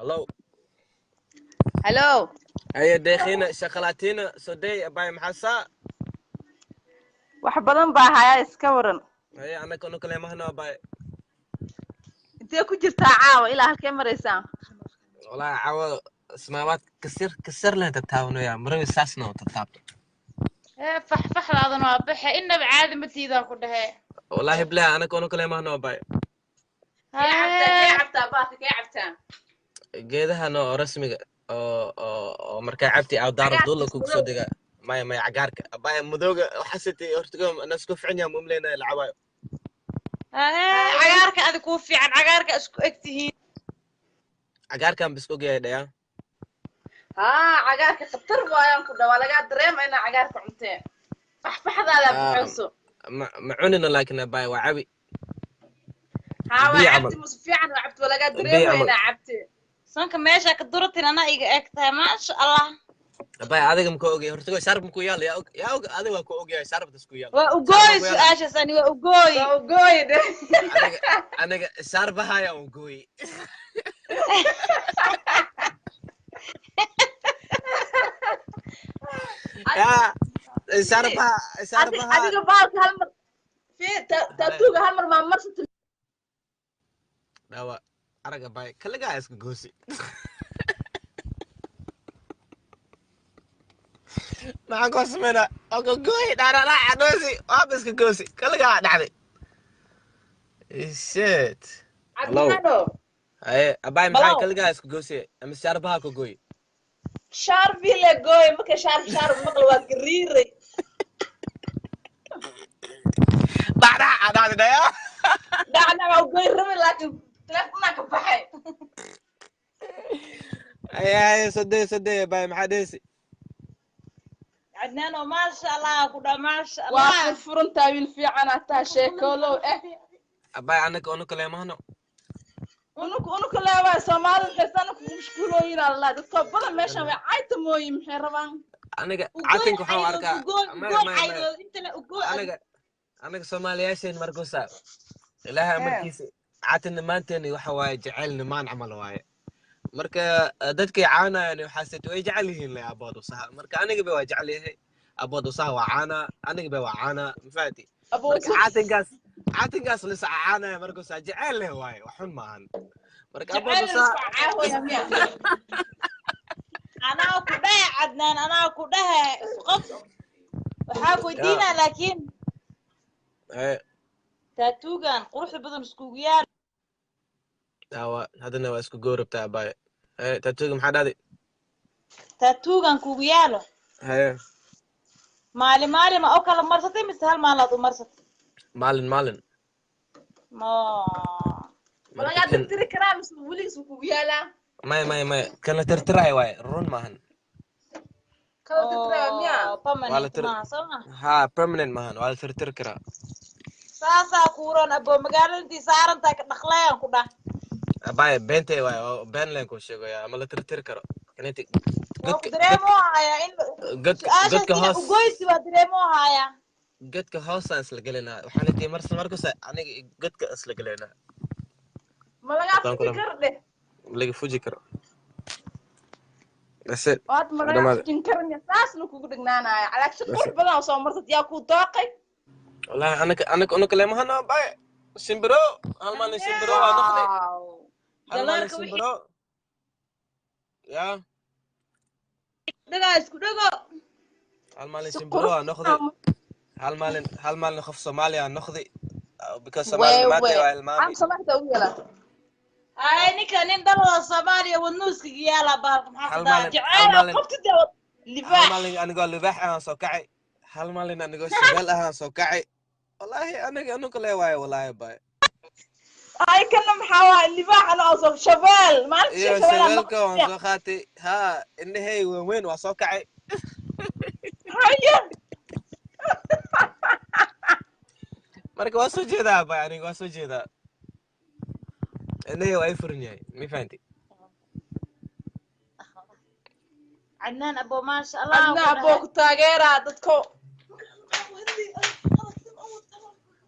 Hello. Hello. Hey, dekhina shaqalatina soday bay maxasa. Wax badan baa haya iska waran. Hey, anaka anu kale mahna bay. Intee ku jirtaa caawa ilaa halkee maraysaa? Wallahi caawa ismaawad kasir leh tatawno ya marawi saasna tatabto. فحفحلادنا وبحه إنه بعادي متيدا كده Wallahi bilaa anaka anu kale mahna bay. Kee cabtaa baati kee cabtaa? Geedaha no rasmiga oo markaa cabti aw daaro dulla ku soo diga may cagaarka bay madooga xasati hortiga ana isku ficnaa mumleena lacabayo. عجارك هذا كوفي عن عجارك اسكو اكتهين Cagaarkan bisku geeyay Cagaarka khatar waayaan ku dhawaa laga dareema in cagaarka cunteen. Faxfaxdaada buuxso. ma cunina laakiin bay waa cabi. Waa cabti mus fiican waa cabti laga dareema in cabti. صنك ماشي كدورتين أنا إيجا أكتها ما شاء الله bay adiga ma ku ogay hortiga sharb ku yaal ya adiga ku ogay sharb isku yaal. وأقوي سؤال ثاني وأقوي aniga sharbaha ya ugoy. sharbaha adiga baalka hal mar taatuuga hal mar ma marsato dawa araga bay kaliga iska goosi. maxaan ku sameynaa ogo gooy dharala adosi waa iska goosi kaliga dhacday. shit Adnado abay maxay kaliga iska goosi ama sharbaha ku gooy. sharbi le gooy marka sharb maqal waa gariiray. dhacda dhacda Dhacna gooy rabi laakiin telefoonka ka baxay. ay sadee bay maxaa dheesi. عدنان وما شاء الله كده ما شاء الله waa furuntaa wiil fiican ataa sheekolow abay anaka anu kale mahno unuka leewa Soomaali xisana ku mushkulooyin Allah dadka badan meeshan way cayta mooyin maxay rabaan aniga caatin ku xaw arkaa aniga Soomaaliyeed markusa ilaahay markiisa caatin maanteeni waxa waaye jaceelni maan camal waaye marka dadkii caanayaan waxa sidoo ay jecel yihiin la aboodo saha marka aniga bay waa jecel yahay aboodo saha waa caana aniga bay waa caana mafaati caatingaas la sacaana marka sa jecel leh waaye waxun maahan marka aboodo saha أنا كده عدنان أنا كده قف وحاكو دينا لكن تاتوغان قروح بدن سكوغيال dawa hadana waa isku goorabtaa bay taatuga maxaa dhadi تاتوغان كوغيالو مالي ما أكل مرستي مثل ما لا تمرست maalin ما laga dirtiri karaa mis waligiis ku yaala may kana tirtiray waay run maahan kala dirtira miya ha permanent maahan waa tirtir karaa ساسا كوران أبو مقالة أنتي سارن تاك نخلايا كده abay beentay waay oo been leen ku sheego ya ama la tirtir karo kanti دريمو هايا إن godka hoos وقويسي ودريمو هايا godka hoosaan isla gelinaa waxaan intii markus aniga godka isla gelinaa ma laga fikir leh laga fuji karo bas waad ma laga fikir karnaa saasna kugu dhignaanaya calaaqad qurux badan oo soo martay yaa ku dooqay wallahi anaka kale mahana bay simbiro halmaan simbiro waa noqday halmaan simbiro ya دقا اسكو دقا halmaan simbiro waa noqday halmaan qof Soomaaliya noqday because Soomaaliya ma tahay halmaan am samaxda u yala هاي نيكا نين دلوا الصوماليا والنوس كيالا بالك محافظة جعالة قبت داود لباح halmaan aniga libaax aan soo kacay halmaan aniga shabeel aan soo kacay wallahi aniga kale waay wallahi bay هاي كنا محاوى اللباح أنا أصلا شبال ما أعرف يا شبالك وأنا خاتي ها إن هي وين وصوكعي هيا مركب واسوجي ذا يعني واسوجي ذا إن هي وايفرني مي فهمتي عدنان أبو ما شاء الله عدنان أبوك تاجرة دتكو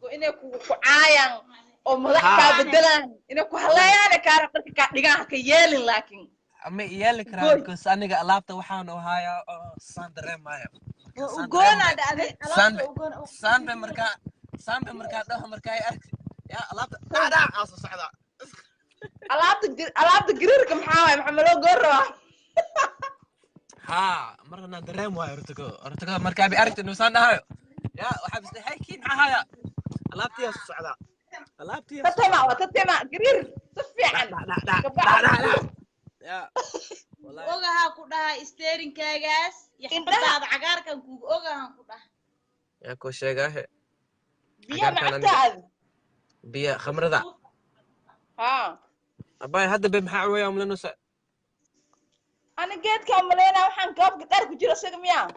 وإنك وعاين oo madax ka bedelaan inay ku haleeyaan kaara ka dhigaan ka yeelin laakiin ama yeeli karaa because aniga alaabta waxaan u hayaa saan dareemayo ugoona dhacday sambe markaa dhaho markaa ay arki ya alaabta dhaadhaa aaso socdaa alaabta gariirka maxaa waay maxaa loo goor rabaa ها مرنا دريم واي ارتكو مركا بي اركت انه سان هايو يا وحبس هاي كين هايا لابتي يا السعداء لابتي تتمع قرير صفي عن لا يا والله اوغا ku dhahay steering kaagaas yaxbadaada cagaarkan ku ogahan ku dhahay يا كو sheegahe biya mactaad biya khamrada ha abay hadda be maxaa weeyaa umlano أنا جيت كملينا وحن كاب قدر كجرا سقميا.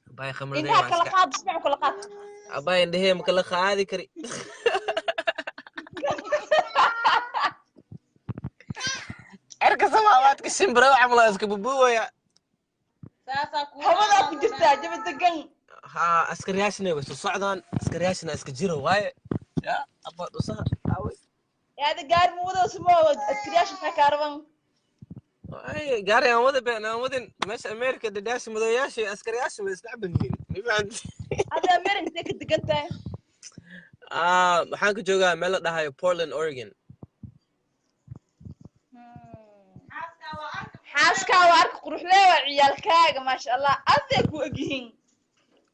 باي خمر إنها كل خاد اسمع كل خاد. أباي إنده هم كل خادي كري. أركز سماوات كسيمبرا وعملا أسكب بويا. هو ذا كجرتا جبت الجن. ها أسكرياشنا بس الصعدان أسكرياشنا أسكجيرو واي. يا أبا وصها أوي. يا هذا قار موضة اسمه أسكرياش فكارون. اي قاري انا ودن مش امريكا داش مدوياشي اسكرياشي بس لعبنين نفهمت هذا امريكا تك دقنته waxaan ka joogaa meel la dhahayo Portland Oregon xaaska waa arka qurux leeyahay ciyaalkaaga ma sha Allah adeeg ku ogyihiin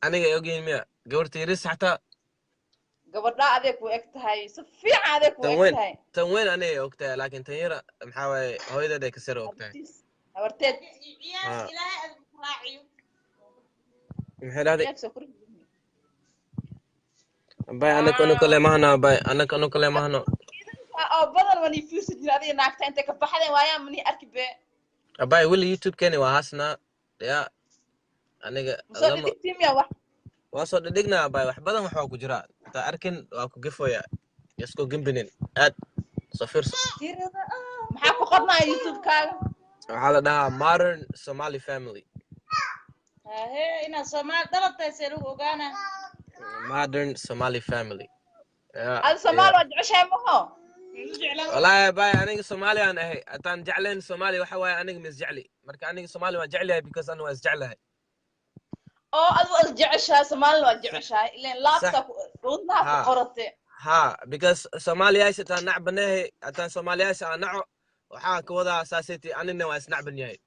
aniga ogyihiin miya gabartii ris xataa gabadha adeeg ku eg tahay si fiican adeeg ku eg tahay tan weyn aniga ogtahay laakiin tan yara maxaa waaye hooyadeed ka sare ogtahay habarteed ilaahay aad ku raaciyo maxay dhahday bay ana kale mahano oo badan wani fiirsi jiraadii naagta inta ka baxdeen waayaan mani arki be abay wili YouTube keeni waa hasna ya aniga waa soo dhigna abay wax badan wax ku jira ta arkin waa ku gafoya isko gimbinin aad safirso maxaa ku qornaa YouTube kaaga waxaa la dhahaa Modern Somali Family ina Soomaali dhalatay see lagu ogaana Modern Somali Family هذا Soomaali waa jeceshahay maho والله باي أنا Somali أنا هي أتان جعلين Somali وحواي أنا مش جعلي مركا أنا Somali وجعلها because أنا وأسجعلها أدو أسجعشها Somali وأسجعشها لين لابتك وضنها في قرطة ها because Somali إيش أتان نعبناه أتان Somali إيش أنا نعو وحاك وضع أساسيتي أنا نواس نعبني هاي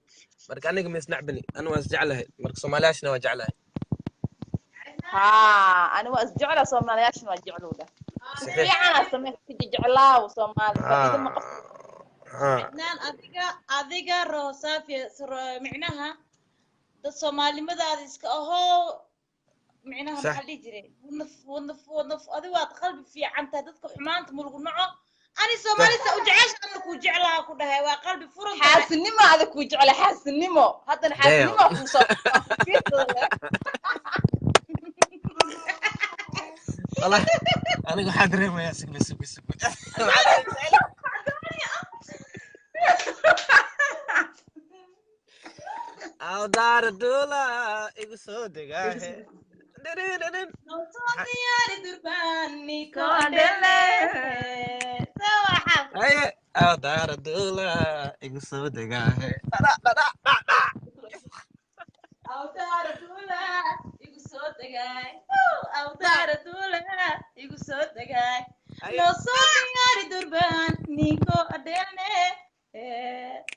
مركا أنا مش نعبني أنا وأسجعلها مركا Somali إيش نوجعلها ها أنا وأسجعلها Somali إيش نوجعلها صحيح أنا سمعت جعلها وصومالي فإذا ما قصدي نان أذيك روسا في معناها الصومالي ماذا إسك أهو معناها محلي جري ونف أذوات قلبي في عن تدك حمان تملق نوعه أنا صومالي سأجعش أنك وجعلها كلها وقلبي فرق حاسني ما هذاك وجعله حاسني ما هذا أنا حاسني ما فوصل والله أنا قاعد أدري ما ياسك بس أو دار الدولة يقصد جاهه صوتي درباني كودلة سواحة أيه أو دار الدولة يقصد جاهه أو دار الدولة يقصد جاهه أو دار الدولة يقصد جاهه لو صوتي درباني كودلة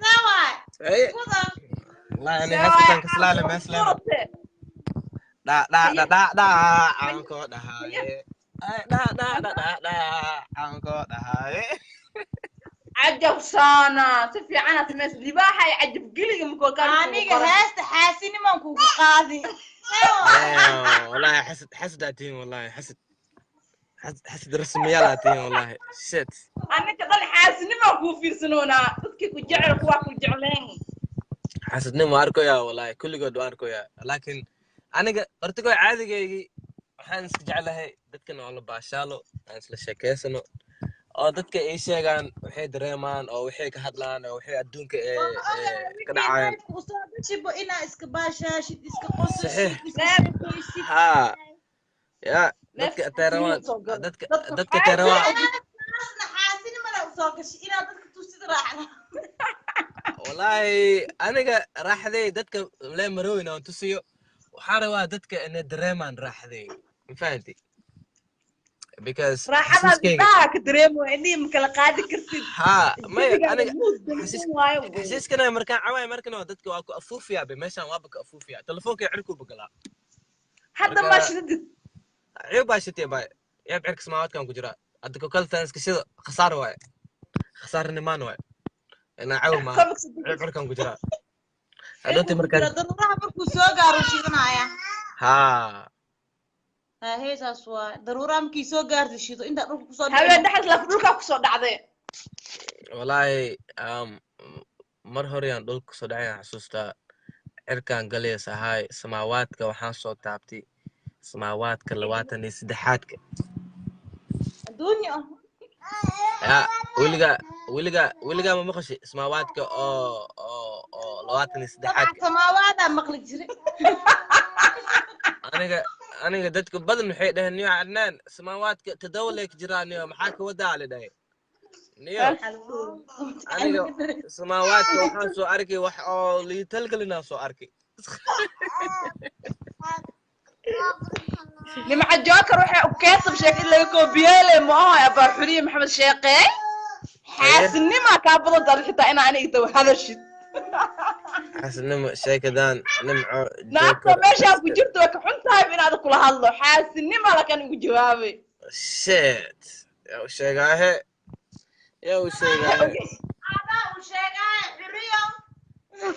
سواحة أيه والله أنا هسه كسلالة ما أسلم دا عنكو ده هاي دا عنكو ده هاي عجب صانا تفي عنا تمس ذباحة يعجب قلي مكو كان أنا هست حاسيني ما نكون قاضي والله حسد أتين والله حسد رسميالاتين والله شت أنا كذا حاسيني ما نكون في سنونا تذكر كجعل كواك كجعلين حسدني ما أركو يا والله كل قد وأركو يا لكن أنا أرتكو عادي جي waxaan iska jeclahay dadkan oo la baashaalo aan isla sheekeysano oo dadka ay sheegaan waxay dareemaan oo waxay ka hadlaan oo waxay adduunka ka dhacayaan shibo ina iska baashaashid iska qosashid ha ya dadka teerawaan xaasini ma la soo gashi ina dadka راحنا والله أنا راحدي دتك لا مروينا وانتسيو وحاروا دتك إن دريمان راحدي فهمتي because راحنا بتاعك دريمو إني مكلا قاعد كرسي ها ما أنا حسيس كنا مركان عواي مركان ودتك واكو أفوفيا بمشان وابك أفوفيا تلفونك يعركوا بقلا حتى ما شدت عيب عشتي باي يا بعرك سماوات كان كجرا أدك كل تنس كشيء خسارة واي خسارة نمان واي أنا عاو ما عيب بعرك كان كجرا أدوتي مركان ضرورة بركو سوغا رشيدنا يا ها هي ساسوا ضرورة مكي سوغا رشيدو إنت روح كسر هذا دحل لفروك كسر دعده والله مر هوريان دول كسر دعيا حسوستا إركان قليس هاي سماواتك وحان صوت تابتي سماواتك اللواتني سدحاتك الدنيا يا ولقى ما مخشي سماواتك أو لواتني سدحاتك سماوات مقلق جري أنا قدتك بدل من حيد هنيو عدنان سماواتك تدولك جيراني ومحاك وداع لدي نيو أنا سماواتك وحان سو أركي اللي تلقى لنا سو أركي لما الجوكر روح وكاتب شكل لكم بيالي ما هو يا بحرية محمد شيقي حاسني ما كابضة دار حتى أنا يتو هذا الشيء حاسني شيء كذا نمع ناقص ماشي أبو جبت لك حنتها بين هذا كل هالله حاسني ما لك أنا جوابي شيت يا وشي قاهي يا وشي قاهي هذا وشي قاهي حرية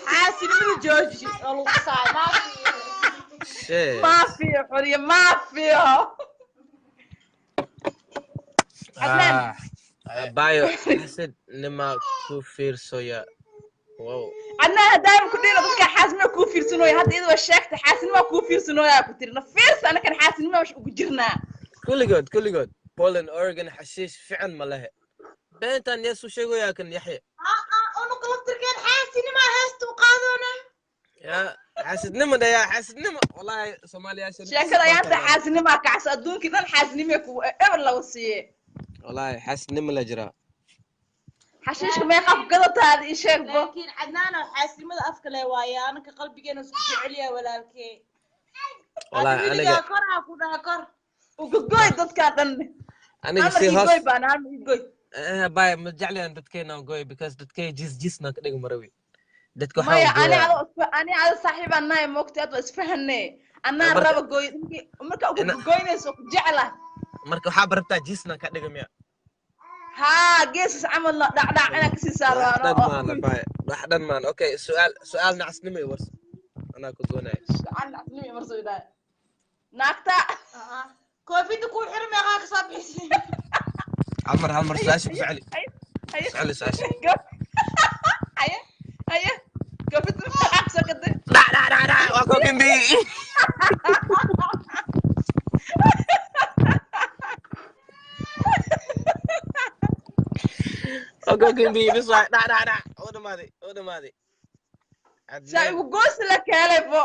حاسني من جوجي والله صعب ما في شيت ما في حرية ما فيها بايو حسد نما كوفير سويا واو أنا دائما كلنا بس حاسمي كوفير سنويا هذا إذا وشكت حاسمي ما كوفير سنويا كتير نفيرس أنا كان حاسمي ما مش أجرنا كل جود بولن أورجن حشيش فعلا ملاه بنت أن يسوي شيء وياكن يحيى أنا قلت لك حاسني ما هست وقاضونا يا حاسد نما ده يا حاسد نما والله صومالي يا شريف شكرا يا أنت حاسني ما كعس أدون كذا حاسني ما كو إبر لو سيه والله حاسد نما الأجراء حشيش ما يخاف قضت هذه الشيء لكن عدنان وحاسني ماذا أفكر لي ويا أنا كقلبي كأنه سكت عليا ولا كي والله أنا كرها كلها كر وقوي ضد كاتن أنا قصي هاس قوي بنا هم قوي باي مرجع لي دتكي نو قوي because دتكي جيسنا كده مروي دتكو ما يا حاول أنا على صاحب أنا موقت أبغى أسفهني أنا رابع قوي مركا قوي نسوق جعله مركو حابر بتاع جيسنا كده ميا ها جيس عمل لا دع أنا كسي صار أنا واحدا مان أوكي سؤال نعس نمي ورس أنا كنت هناك عن نمي مرسول ده ناكتا كوفي تكون حرم يا غاك صبحي عمر ساشي فعلي سؤال هيا كوفي تروح أقصى كده لا واكو كندي واكو كندي بس لا أود ماذي شايف قوس لك يا لفو